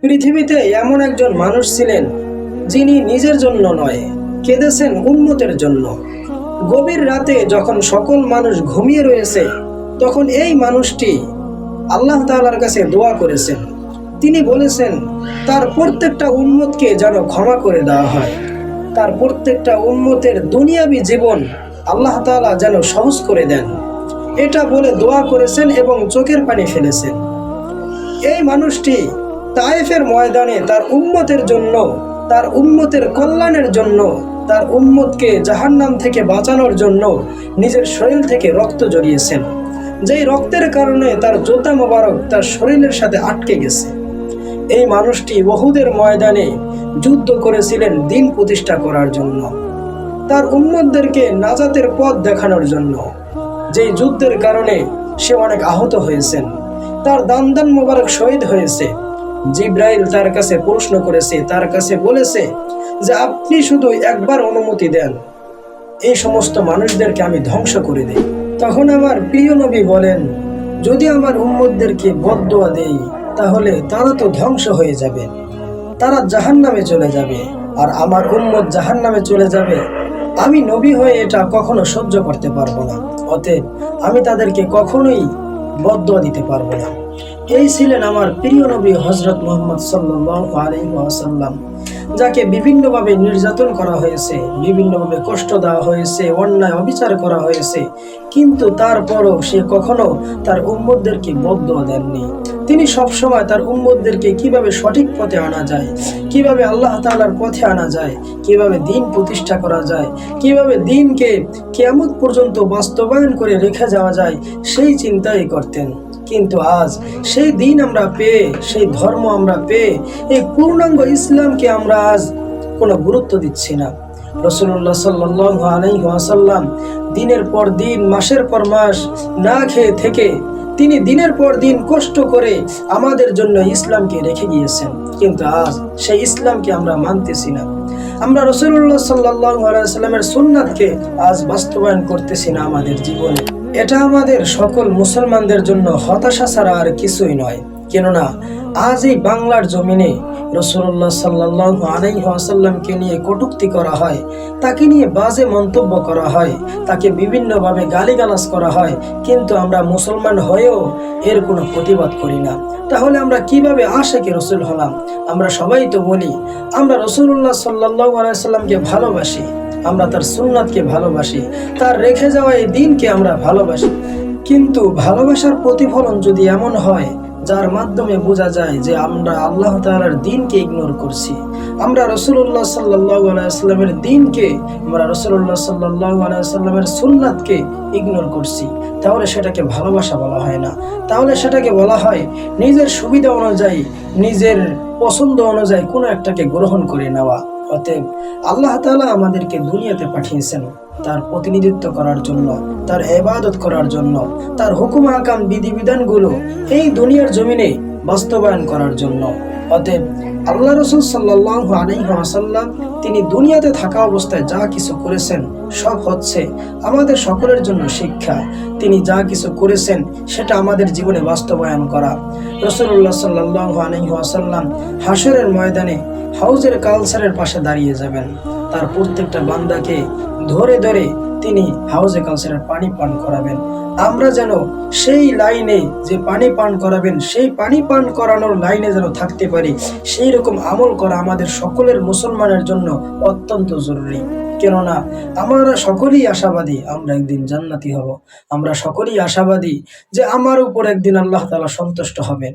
পৃথিবীতে এমন একজন মানুষ ছিলেন যিনি নিজের জন্য নয়, কেঁদেছেন উম্মতের জন্য। গভীর রাতে যখন সকল মানুষ ঘুমিয়ে রয়েছে, তখন এই মানুষটি আল্লাহ তাআলার কাছে দোয়া করেছেন। তিনি বলেছেন তার প্রত্যেকটা উম্মতকে যেন ক্ষমা করে দেওয়া হয়, তার প্রত্যেকটা উম্মতের দুনিয়াবী জীবন আল্লাহ তাআলা যেন সহজ করে দেন। এটা বলে দোয়া করেছেন এবং চোখের পানি ফেলেছেন। এই মানুষটি তায়েফের ময়দানে তার উম্মতের জন্য, তার উম্মতের কল্যাণের জন্য, তার উম্মতকে জাহান্নাম থেকে বাঁচানোর জন্য নিজের শরীর থেকে রক্ত ঝরিয়েছেন, যেই রক্তের কারণে তার জুতা মোবারক তার শরীরের সাথে আটকে গেছে। এই মানুষটি উহুদের ময়দানে যুদ্ধ করেছিলেন দিন প্রতিষ্ঠা করার জন্য, তার উম্মতদেরকে নাজাতের পথ দেখানোর জন্য। যেই যুদ্ধের কারণে সে অনেক আহত হয়েছেন, তার দান মোবারক শহীদ হয়েছে। জিব্রাইল তার কাছে প্রশ্ন করেছে, তার কাছে বলেছে যে আপনি শুধু একবার অনুমতি দেন, এই সমস্ত মানুষদেরকে আমি ধ্বংস করে দেই। তখন আমার প্রিয় নবী বলেন, যদি আমার উম্মতদেরকে বদদোয়া দেই তাহলে তারা তো ধ্বংস হয়ে যাবে, তারা জাহান্নামে চলে যাবে, আর আমার উম্মত জাহান্নামে চলে যাবে। আমি নবী হয়ে এটা কখনো সহ্য করতে পারবো না, অতএব আমি তাদেরকে কখনোই বদদোয়া দিতে পারবো না। এই ছিলেন আমার প্রিয় নবী হযরত মুহাম্মদ সাল্লাল্লাহু আলাইহি ওয়াসাল্লাম, যাকে বিভিন্নভাবে নির্যাতন করা হয়েছে, বিভিন্নভাবে কষ্ট দেওয়া হয়েছে, অন্যায় অবিচার করা হয়েছে, কিন্তু তারপরও সে কখনো তার উম্মতদেরকে বদদোয়া দেননি। তিনি সবসময় তার উম্মতদেরকে কিভাবে সঠিক পথে আনা যায়, কিভাবে আল্লাহ তাআলার পথে আনা যায়, কিভাবে দিন প্রতিষ্ঠা করা যায়, কিভাবে দিনকে কিয়ামত পর্যন্ত বাস্তবায়ন করে রেখে যাওয়া যায়, সেই চিন্তাই করতেন। কিন্তু আজ সেই দিন আমরা পেয়ে, সেই ধর্ম আমরা পেয়ে, এই পূর্ণাঙ্গ ইসলামকে আমরা আজ কোনো গুরুত্ব দিচ্ছি না। রাসূলুল্লাহ সাল্লাল্লাহু আলাইহি ওয়াসাল্লাম দিনের পর দিন, মাসের পর মাস না খেয়ে থেকে তিনি দিনের পর দিন কষ্ট করে আমাদের জন্য ইসলামকে রেখে গিয়েছেন, কিন্তু আজ সেই ইসলামকে আমরা মানতেছি না। আমরা রাসূলুল্লাহ সাল্লাল্লাহু আলাইহি ওয়াসাল্লামের সুন্নাতকে আজ বাস্তবায়ন করতেছি না আমাদের জীবনে। এটা আমাদের সকল মুসলমানদের জন্য হতাশা ছাড়া আর কিছুই নয়। কেননা আজ এই বাংলার জমিনে রাসূলুল্লাহ সাল্লাল্লাহু আলাইহি ওয়াসাল্লামকে নিয়ে কটূক্তি করা হয়, তাকে নিয়ে বাজে মন্তব্য করা হয়, তাকে বিভিন্নভাবে গালিগালাজ করা হয়, কিন্তু আমরা মুসলমান হয়েও এর কোনো প্রতিবাদ করি না। তাহলে আমরা কিভাবে আশিকে রাসূল হলাম? আমরা সবাই তো বলি আমরা রাসূলুল্লাহ সাল্লাল্লাহু আলাইহি ওয়াসাল্লামকে ভালোবাসি, আমরা তার সুন্নাতকে ভালোবাসি, তার রেখে যাওয়া এই দিনকে আমরা ভালোবাসি। কিন্তু ভালোবাসার প্রতিফলন যদি এমন হয় যার মাধ্যমে বোঝা যায় যে আমরা আল্লাহ তাআলার দিনকে ইগনোর করছি, আমরা রাসূলুল্লাহ সাল্লাল্লাহু আলাইহি ওয়াসাল্লামের দিনকে, আমরা রাসূলুল্লাহ সাল্লাল্লাহু আলাইহি ওয়াসাল্লামের সুন্নাতকে ইগনোর করছি, তাহলে সেটাকে ভালোবাসা বলা হয় না। তাহলে সেটাকে বলা হয় নিজের সুবিধা অনুযায়ী, নিজের পছন্দ অনুযায়ী কোনো একটাকে গ্রহণ করে নেওয়া। অতএব আল্লাহ তাআলা আমাদেরকে দুনিয়াতে পাঠিয়েছেন তার প্রতিনিধিত্ব করার জন্য, তার ইবাদত করার জন্য, তার হুকুম আহকাম বিধিবিধানগুলো এই দুনিয়ার জমিনে বাস্তবায়ন করার জন্য। অতএব আল্লাহ রাসূল সাল্লাল্লাহু আলাইহি ওয়াসাল্লাম তিনি দুনিয়াতে থাকা অবস্থায় যা কিছু করেছেন সব হচ্ছে আমাদের সকলের জন্য শিক্ষা। তিনি যা কিছু করেছেন সেটা আমাদের জীবনে বাস্তবায়ন করা। রাসূলুল্লাহ সাল্লাল্লাহু আলাইহি ওয়াসাল্লাম হাশরের ময়দানে হাউজের কাউসারের পাশে দাঁড়িয়ে যাবেন, তার প্রত্যেকটা বান্দাকে ধরে ধরে তিনি হাউজে কাউসারের পানি পান করাবেন। আমরা যেন সেই লাইনে, যে পানি পান করাবেন সেই পানি পান করানোর লাইনে যেন থাকতে পারি, সেই রকম আমল করা আমাদের সকলের মুসলমানের জন্য অত্যন্ত জরুরি। কেননা আমরা সকলেই আশাবাদী আমরা একদিন জান্নাতি হব, আমরা সকলেই আশাবাদী যে আমার উপর একদিন আল্লাহ তাআলা সন্তুষ্ট হবেন।